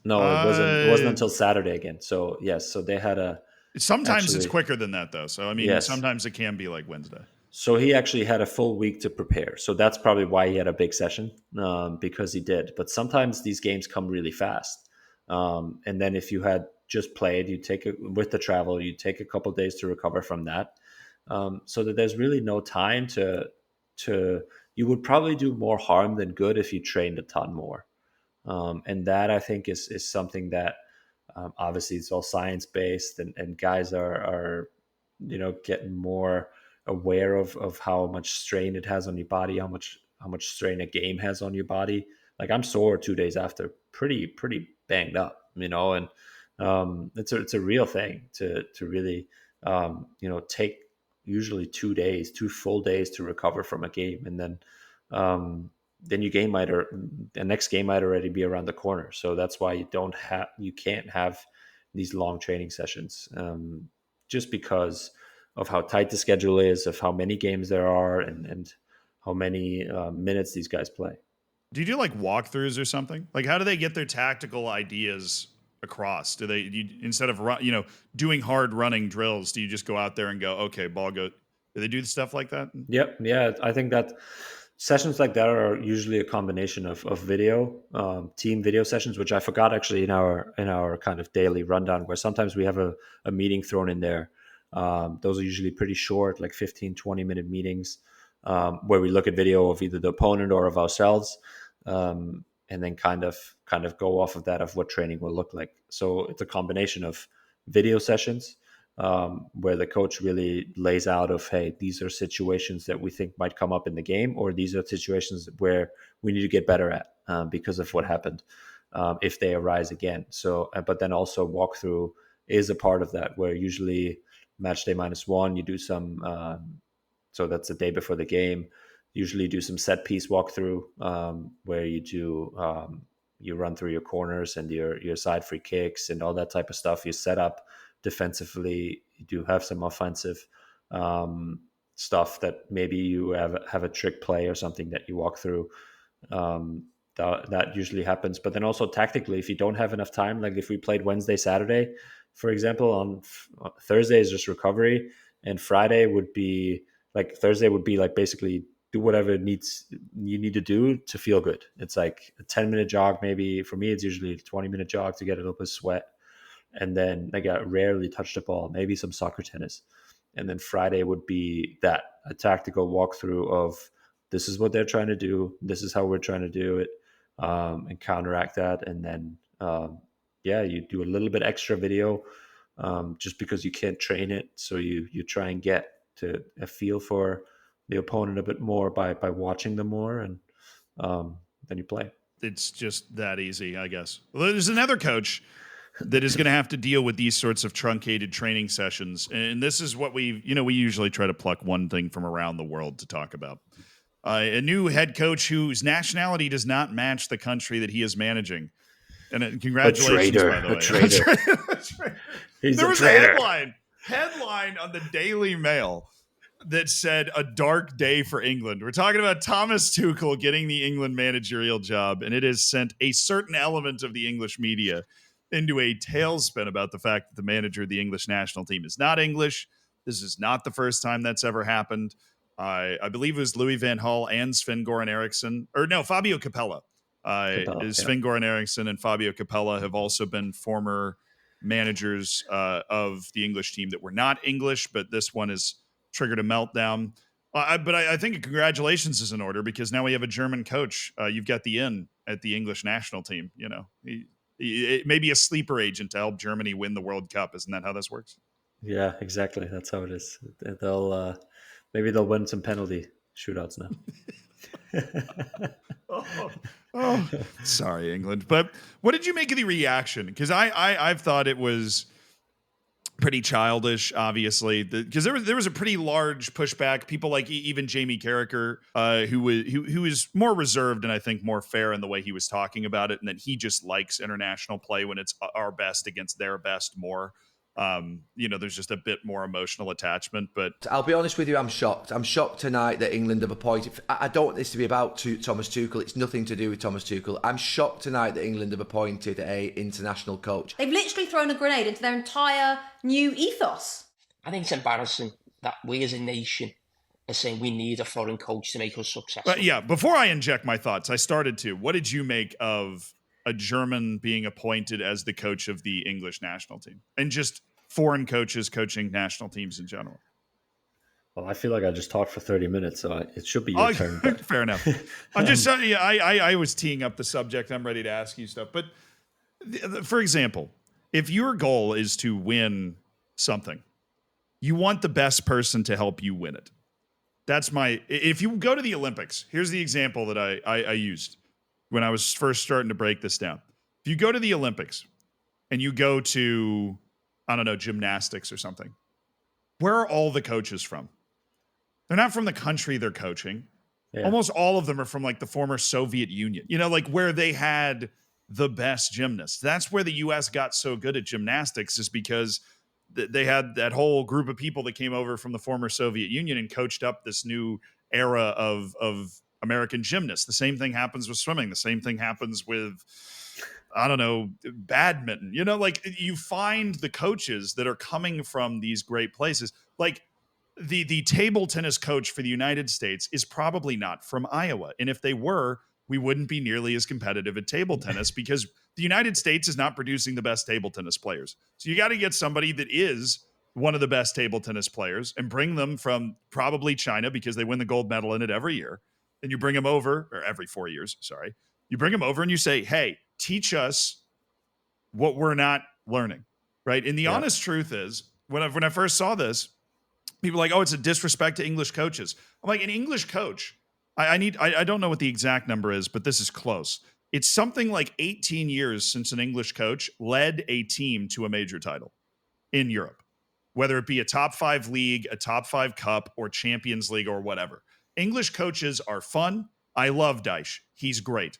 No, it wasn't until Saturday again. So yes, so they had sometimes it's quicker than that though. So I mean, yes. Sometimes it can be like Wednesday. So he actually had a full week to prepare. So that's probably why he had a big session, because he did. But sometimes these games come really fast. And then if you had just played, with the travel, you take a couple of days to recover from that. So that there's really no time to you would probably do more harm than good if you trained a ton more. And that I think is something that obviously it's all science based and guys are getting more aware of how much strain it has on your body, how much strain a game has on your body. Like I'm sore 2 days after, pretty banged up, and it's a real thing to really take usually 2 days, 2 full days to recover from a game, and then the next game might already be around the corner. So that's why you can't have these long training sessions, just because of how tight the schedule is, of how many games there are, and how many minutes these guys play. Do you do like walkthroughs or something? Like, how do they get their tactical ideas across? Do instead of doing hard running drills, do you just go out there and go, okay, ball go? Do they do stuff like that? Yep. Yeah. I think that sessions like that are usually a combination of video, team video sessions, which I forgot actually in our kind of daily rundown, where sometimes we have a meeting thrown in there. Those are usually pretty short, like 15, 20-minute meetings, where we look at video of either the opponent or of ourselves, and then kind of go off of that of what training will look like. So it's a combination of video sessions, where the coach really lays out of, hey, these are situations that we think might come up in the game, or these are situations where we need to get better at, because of what happened, if they arise again. So, but then also walkthrough is a part of that, where usually match day -1, you do some, so that's the day before the game, usually do some set piece walkthrough, where you do, you run through your corners and your side free kicks and all that type of stuff. You set up defensively. You do have some offensive, stuff that maybe you have a trick play or something that you walk through. That usually happens. But then also tactically, if you don't have enough time, like if we played Wednesday, Saturday, for example, on Thursday is just recovery, and Friday would be like, Thursday would be like basically do whatever you need to do to feel good. It's like a 10-minute jog, maybe. For me, it's usually a 20-minute jog to get a little bit of sweat. And then like I rarely touch the ball, maybe some soccer tennis. And then Friday would be that, a tactical walkthrough of, this is what they're trying to do, this is how we're trying to do it, and counteract that. And then, you do a little bit extra video, just because you can't train it. So you try and get to a feel for the opponent a bit more by watching them more, and then you play. It's just that easy, I guess. Well, there's another coach that is going to have to deal with these sorts of truncated training sessions. And this is what we usually try to pluck one thing from around the world to talk about. A new head coach whose nationality does not match the country that he is managing. And congratulations, by the way. A traitor. There was a headline on the Daily Mail that said, a dark day for England. We're talking about Thomas Tuchel getting the England managerial job, and it has sent a certain element of the English media into a tailspin about the fact that the manager of the English national team is not English. This is not the first time that's ever happened. I believe it was Louis van Gaal and Sven-Goran Eriksson, or no, Fabio Capella. Sven-Goran Eriksson and Fabio Capella have also been former managers of the English team that were not English, but this one has triggered a meltdown. But I think congratulations is in order, because now we have a German coach. You've got the in at the English national team. You know, it may be a sleeper agent to help Germany win the World Cup. Isn't that how this works? Yeah, exactly. That's how it is. They'll maybe they'll win some penalty shootouts now. Sorry, England. But what did you make of the reaction? Because I've thought it was pretty childish, obviously, because there was a pretty large pushback. People like even Jamie Carragher, who is more reserved and I think more fair in the way he was talking about it, and that he just likes international play when it's our best against their best more. There's just a bit more emotional attachment. But I'll be honest with you, I'm shocked. I'm shocked tonight that England have appointed. I don't want this to be about Thomas Tuchel. It's nothing to do with Thomas Tuchel. I'm shocked tonight that England have appointed a international coach. They've literally thrown a grenade into their entire new ethos. I think it's embarrassing that we as a nation are saying we need a foreign coach to make us successful. Before I inject my thoughts, I started to. What did you make of a German being appointed as the coach of the English national team, and just foreign coaches coaching national teams in general? Well, I feel like I just talked for 30 minutes, so it should be your turn. But. Fair enough. I'm just I was teeing up the subject. I'm ready to ask you stuff. But for example, if your goal is to win something, you want the best person to help you win it. If you go to the Olympics, here's the example that I used when I was first starting to break this down. If you go to the Olympics and you go to, I don't know, gymnastics or something, where are all the coaches from? They're not from the country they're coaching. Yeah. Almost all of them are from like the former Soviet Union, like where they had the best gymnasts. That's where the U.S. got so good at gymnastics, is because they had that whole group of people that came over from the former Soviet Union and coached up this new era of American gymnasts. The same thing happens with swimming. The same thing happens with, I don't know, badminton. You know, like you find the coaches that are coming from these great places. Like the table tennis coach for the United States is probably not from Iowa. And if they were, we wouldn't be nearly as competitive at table tennis because the United States is not producing the best table tennis players. So you got to get somebody that is one of the best table tennis players and bring them from probably China because they win the gold medal in it every year. And you bring them over, or every 4 years, sorry. You bring them over and you say, hey, teach us what we're not learning, right? And the honest truth is, when I first saw this, people are like, oh, it's a disrespect to English coaches. I'm like, an English coach, I don't know what the exact number is, but this is close. It's something like 18 years since an English coach led a team to a major title in Europe, whether it be a top 5 league, a top 5 cup, or Champions League or whatever. English coaches are fun. I love Dyche. He's great,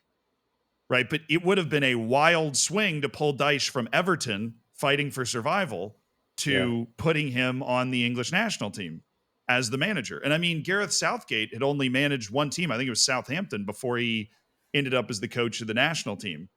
right? But it would have been a wild swing to pull Dyche from Everton fighting for survival to putting him on the English national team as the manager. And I mean, Gareth Southgate had only managed one team. I think it was Southampton before he ended up as the coach of the national team.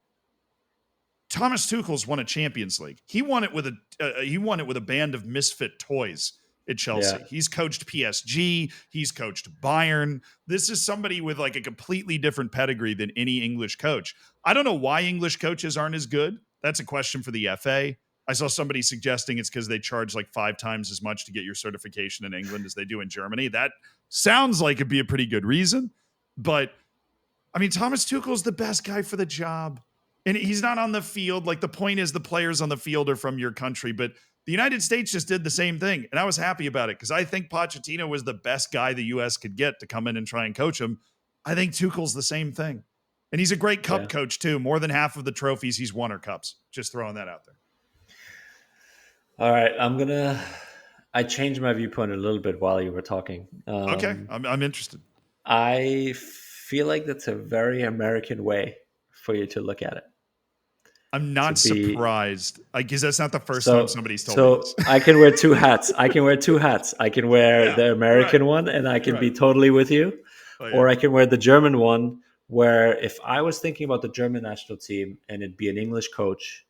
Thomas Tuchel's won a Champions League. He won it with a band of misfit toys at Chelsea. Yeah. He's coached PSG. He's coached Bayern. This is somebody with like a completely different pedigree than any English coach. I don't know why English coaches aren't as good. That's a question for the FA. I saw somebody suggesting it's because they charge like 5 times as much to get your certification in England as they do in Germany. That sounds like it'd be a pretty good reason. But I mean, Thomas Tuchel's the best guy for the job. And he's not on the field. Like the point is the players on the field are from your country, but the United States just did the same thing. And I was happy about it because I think Pochettino was the best guy the U.S. could get to come in and try and coach him. I think Tuchel's the same thing. And he's a great cup coach too. More than half of the trophies he's won are cups. Just throwing that out there. All right. I changed my viewpoint a little bit while you were talking. Okay. I'm interested. I feel like that's a very American way for you to look at it. I'm not surprised. I guess that's not the first time somebody's told me this. I can wear 2 hats. I can wear the American one, and I can be totally with you. Or I can wear the German one, where if I was thinking about the German national team and it'd be an English coach,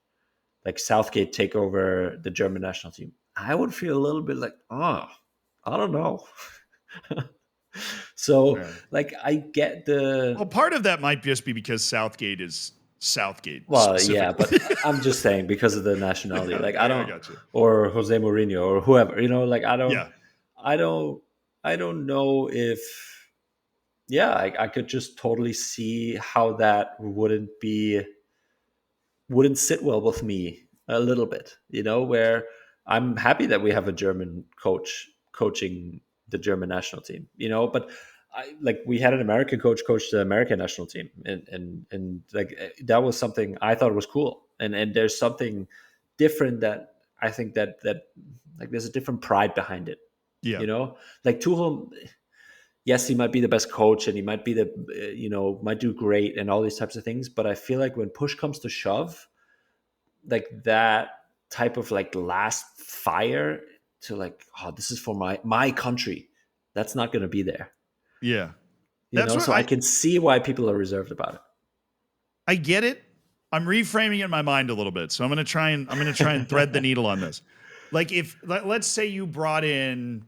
like Southgate take over the German national team, I would feel a little bit like, I don't know. So, like, I get the... Well, part of that might just be because Southgate is Southgate. Well, yeah, but I'm just saying because of the nationality. Like, I don't... Or Jose Mourinho or whoever, you know, like, I don't know if... Yeah, I could just totally see how that wouldn't sit well with me a little bit, you know, where I'm happy that we have a German coach coaching the German national team, you know, but we had an American coach the American national team, and like that was something I thought was cool, and there's something different that I think that like there's a different pride behind it, you know, like Tuchel. Yes, he might be the best coach and he might be might do great and all these types of things. But I feel like when push comes to shove, like that type of like last fire to like, oh, this is for my country, that's not going to be there. Yeah. So I can see why people are reserved about it. I get it. I'm reframing it in my mind a little bit. So I'm going to try and thread the needle on this. Like let's say you brought in,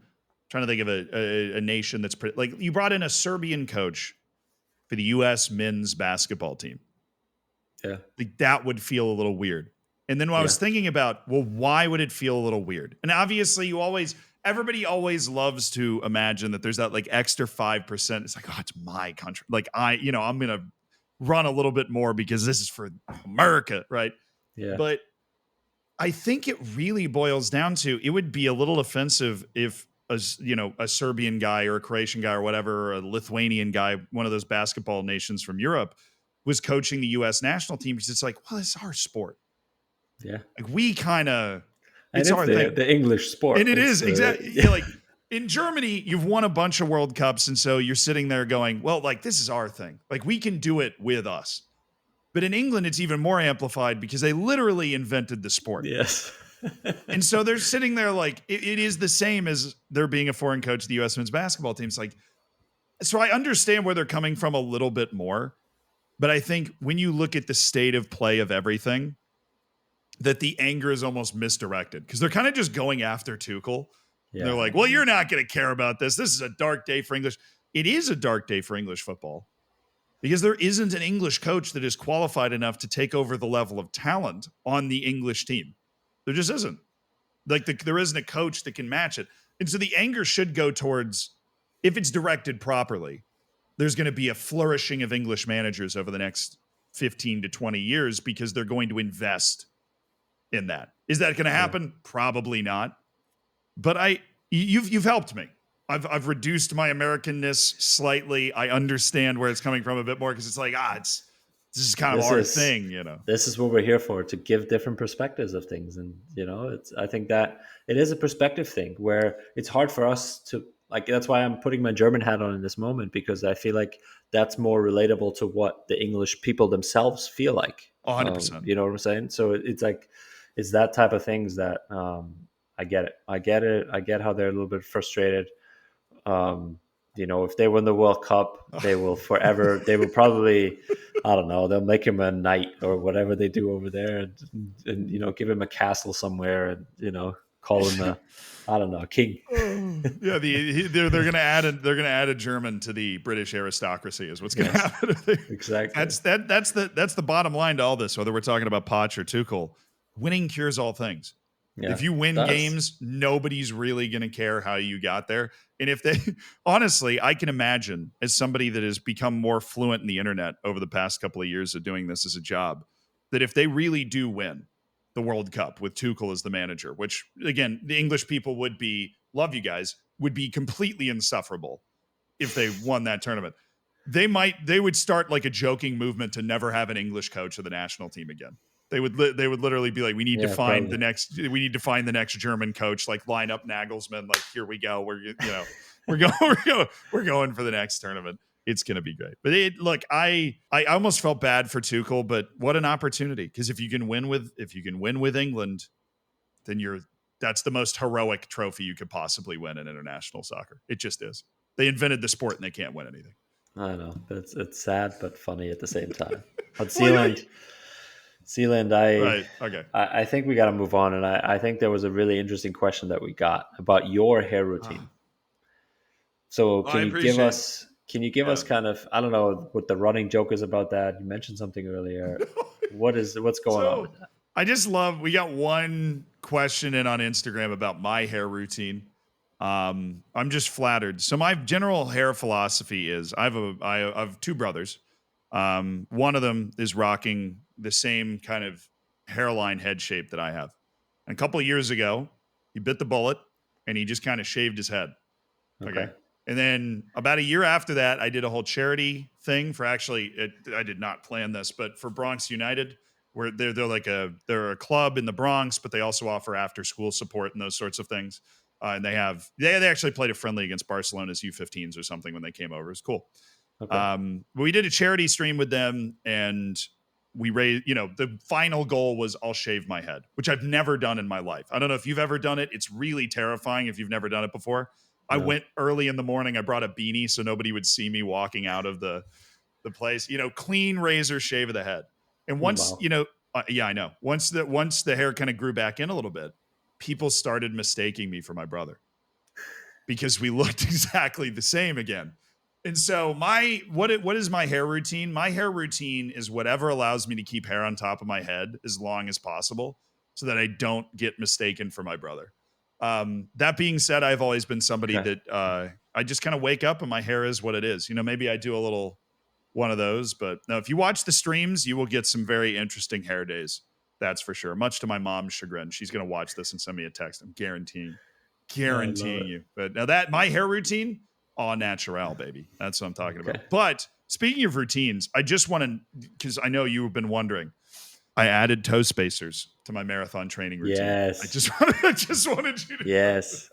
trying to think of a nation that's pretty, like you brought in a Serbian coach for the U.S. men's basketball team. Yeah. Like that would feel a little weird. And then when I was thinking about, well, why would it feel a little weird? And obviously everybody always loves to imagine that there's that like extra 5%. It's like, oh, it's my country. Like I'm going to run a little bit more because this is for America. Right. Yeah. But I think it really boils down to, it would be a little offensive if a Serbian guy or a Croatian guy or whatever, or a Lithuanian guy, one of those basketball nations from Europe, was coaching the U.S. national team, because it's like, well, it's our sport. Yeah. Like we kind of, it's our thing. The English sport. And it is exactly. Yeah. Like in Germany, you've won a bunch of World Cups. And so you're sitting there going, well, like this is our thing. Like we can do it with us. But in England, it's even more amplified because they literally invented the sport. Yes. And so they're sitting there like, it is the same as there being a foreign coach of the U.S. men's basketball team. It's like, So I understand where they're coming from a little bit more, but I think when you look at the state of play of everything, that the anger is almost misdirected because they're kind of just going after Tuchel. Yeah. And they're like, well, you're not going to care about this. This is a dark day for English. It is a dark day for English football because there isn't an English coach that is qualified enough to take over the level of talent on the English team. There just isn't. Like there isn't a coach that can match it. And so the anger should go towards, if it's directed properly, there's going to be a flourishing of English managers over the next 15 to 20 years because they're going to invest in that. Is that going to happen? Probably not. But you've helped me. I've reduced my Americanness slightly. I understand where it's coming from a bit more because it's like, this is kind of our thing, you know. This is what we're here for, to give different perspectives of things. And, you know, I think that it is a perspective thing where it's hard for us to, like, that's why I'm putting my German hat on in this moment, because I feel like that's more relatable to what the English people themselves feel like. 100%. You know what I'm saying? So it's like, it's that type of things that I get it. I get how they're a little bit frustrated. You know, if they win the World Cup, they will forever, they will probably, I don't know, they'll make him a knight or whatever they do over there and you know, give him a castle somewhere and, you know, call him I don't know, a king. Yeah, they're going to add a German to the British aristocracy is what's going to happen. Exactly. That's the bottom line to all this, whether we're talking about Poch or Tuchel. Winning cures all things. Yeah, if you win games, nobody's really going to care how you got there. And if they, honestly, I can imagine as somebody that has become more fluent in the internet over the past couple of years of doing this as a job, that if they really do win the World Cup with Tuchel as the manager, which again, the English people would love you guys, would be completely insufferable if they won that tournament. They would start like a joking movement to never have an English coach of the national team again. They would literally be like, we need to find the next German coach, like line up Nagelsmann. Like, here we go. We're going for the next tournament. It's going to be great. But I almost felt bad for Tuchel, but what an opportunity. Because if you can win with England, then that's the most heroic trophy you could possibly win in international soccer. It just is. They invented the sport and they can't win anything. I know. It's sad but funny at the same time. But Zealand, I think we got to move on. And I think there was a really interesting question that we got about your hair routine. So can you give us kind of, I don't know what the running joke is about that. You mentioned something earlier. What's going on with that? We got one question in on Instagram about my hair routine. I'm just flattered. So my general hair philosophy is I have two brothers. One of them is rocking the same kind of hairline head shape that I have. And a couple of years ago, he bit the bullet and he just kind of shaved his head. Okay. And then about a year after that, I did a whole charity thing for I did not plan this, but for Bronx United, where they're a club in the Bronx, but they also offer after school support and those sorts of things. And they actually played a friendly against Barcelona's U15s or something when they came over. It was cool. Okay. We did a charity stream with them and we raised, the final goal was I'll shave my head, which I've never done in my life. I don't know if you've ever done it. It's really terrifying if you've never done it before. No. I went early in the morning. I brought a beanie so nobody would see me walking out of the place, clean razor shave of the head. And once, I know. Once the hair kind of grew back in a little bit, people started mistaking me for my brother because we looked exactly the same again. And so what is my hair routine? My hair routine is whatever allows me to keep hair on top of my head as long as possible so that I don't get mistaken for my brother. That being said, I've always been somebody that I just kind of wake up and my hair is what it is. Maybe I do a little one of those, but no, if you watch the streams, you will get some very interesting hair days. That's for sure. Much to my mom's chagrin. She's going to watch this and send me a text. I'm guaranteeing you. But now my hair routine, au naturel, baby. That's what I'm talking about. But speaking of routines, I just want to, because I know you've been wondering, I added toe spacers to my marathon training routine. Yes. I just wanted you to Yes.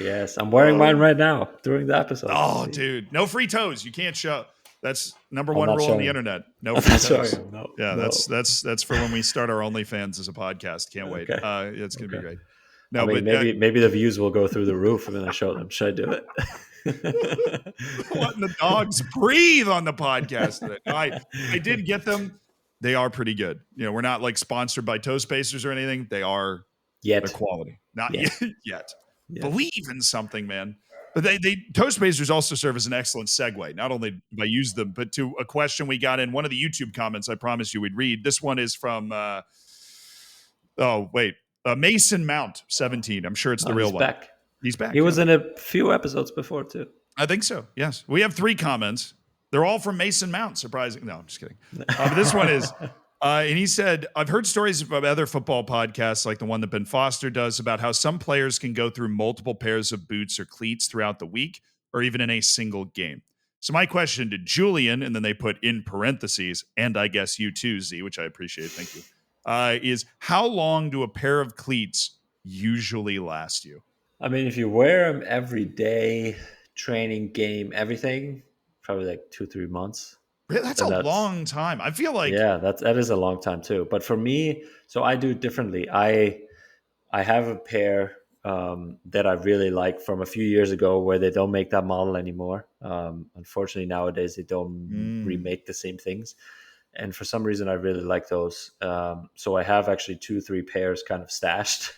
Yes. I'm wearing mine right now during the episode. Oh, dude. No free toes. You can't show. That's number one rule on the internet. No free toes. No. That's for when we start our OnlyFans as a podcast. Can't wait. It's going to be great. No, maybe the views will go through the roof and then I show them. Should I do it? Letting the dogs breathe on the podcast today. I did get them. They are pretty good. We're not like sponsored by Toast Pasters or anything. They are Yet. the quality. Not Yet. yet. Believe in something, man. But they Toast Pasters also serve as an excellent segue. Not only do I use them, but to a question we got in one of the YouTube comments I promised you we'd read. This one is from Mason Mount 17. I'm sure it's the real one. Back. He's back. He was in a few episodes before too. I think so. Yes. We have 3 comments. They're all from Mason Mount. Surprising. No, I'm just kidding. But this one is, and he said, I've heard stories about other football podcasts like the one that Ben Foster does about how some players can go through multiple pairs of boots or cleats throughout the week or even in a single game. So my question to Julian, and then they put in parentheses, and I guess you too, Z, which I appreciate. Thank you. Is how long do a pair of cleats usually last you? I mean, if you wear them every day, training, game, everything, probably like 2-3 months. That's a long time. I feel like that is a long time too. But for me, so I do it differently. I have a pair that I really like from a few years ago where they don't make that model anymore. Unfortunately, nowadays they don't remake the same things. And for some reason, I really like those. So I have actually 2-3 pairs kind of stashed.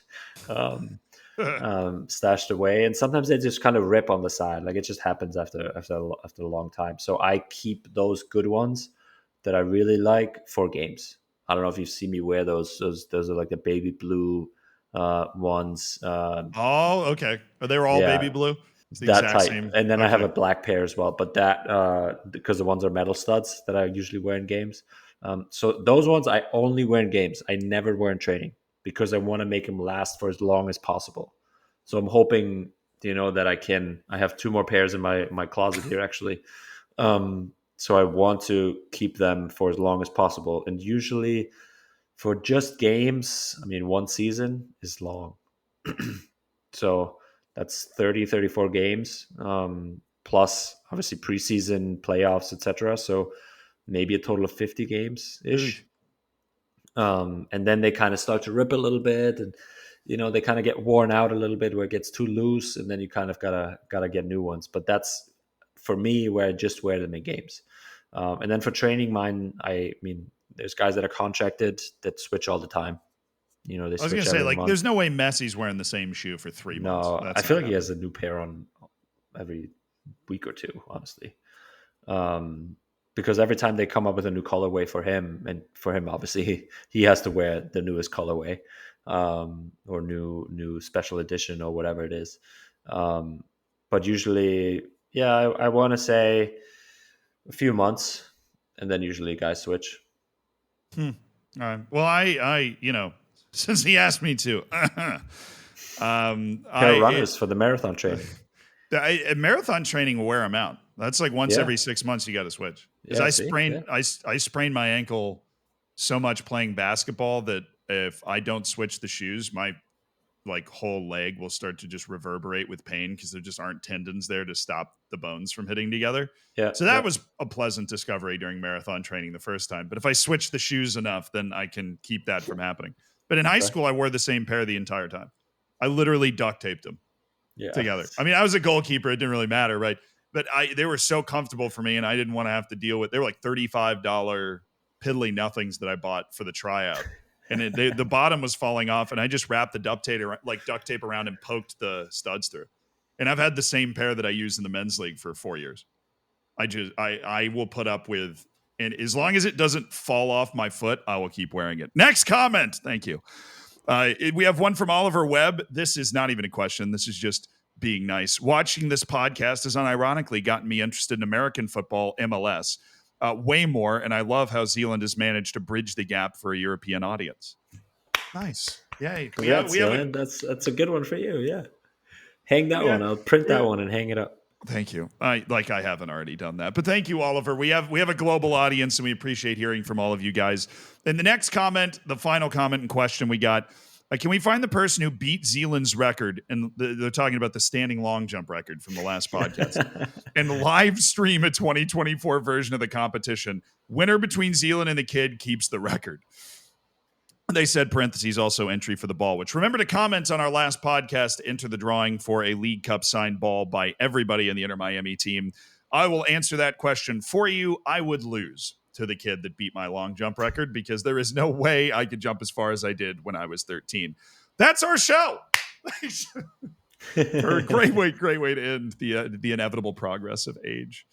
Stashed away, and sometimes they just kind of rip on the side. Like it just happens after a long time. So I keep those good ones that I really like for games. I don't know if you see me wear those. Those are like the baby blue ones. Okay. They were all baby blue. It's the that exact type. Same. And then I have a black pair as well. But that because the ones are metal studs that I usually wear in games. So those ones I only wear in games. I never wear in training, because I want to make them last for as long as possible. So I'm hoping, that I have 2 more pairs in my closet here, actually. So I want to keep them for as long as possible. And usually for just games, I mean, 1 season is long. So that's 30, 34 games, plus obviously preseason, playoffs, etc. So maybe a total of 50 games-ish. And then they kind of start to rip a little bit, and they kind of get worn out a little bit where it gets too loose, and then you kind of gotta get new ones. But that's for me where I just wear them in games. And then for training, I mean, there's guys that are contracted that switch all the time. They I was going to say, like, there's no way Messi's wearing the same shoe for 3 months. No, I feel like he has a new pair on every week or two, honestly. Because every time they come up with a new colorway for him, and for him, obviously, he has to wear the newest colorway, or new special edition or whatever it is. But usually, I want to say a few months, and then usually guys switch. All right. Well, I since he asked me to, runners for the marathon training. Marathon training will wear them out. That's like once every 6 months you got to switch. Because I sprained my ankle so much playing basketball that if I don't switch the shoes, my whole leg will start to just reverberate with pain because there just aren't tendons there to stop the bones from hitting together. Yeah. So that was a pleasant discovery during marathon training the first time. But if I switch the shoes enough, then I can keep that from happening. But in high school, I wore the same pair the entire time. I literally duct taped them together. I mean, I was a goalkeeper. It didn't really matter, right? But they were so comfortable for me, and I didn't want to have to deal with. They were like $35 piddly nothings that I bought for the tryout, and the bottom was falling off, and I just wrapped the duct tape around and poked the studs through. And I've had the same pair that I used in the men's league for 4 years. I will put up with, and as long as it doesn't fall off my foot, I will keep wearing it. Next comment. Thank you. We have one from Oliver Webb. This is not even a question. This is just being nice. Watching this podcast has unironically gotten me interested in American football, MLS, way more. And I love how Zealand has managed to bridge the gap for a European audience. Nice. Yay. Congrats, Zealand. That's a good one for you. Yeah. Hang that one. I'll print that one and hang it up. Thank you. I haven't already done that, but thank you, Oliver. We have a global audience, and we appreciate hearing from all of you guys. And the next comment, the final comment and question we got, can we find the person who beat Zealand's record? And they're talking about the standing long jump record from the last podcast, and live stream a 2024 version of the competition. Winner between Zealand and the kid keeps the record. They said parentheses also entry for the ball, which remember to comment on our last podcast to enter the drawing for a League Cup signed ball by everybody in the Inter Miami team. I will answer that question for you. I would lose to the kid that beat my long jump record because there is no way I could jump as far as I did when I was 13. That's our show. Great way to end the inevitable progress of age.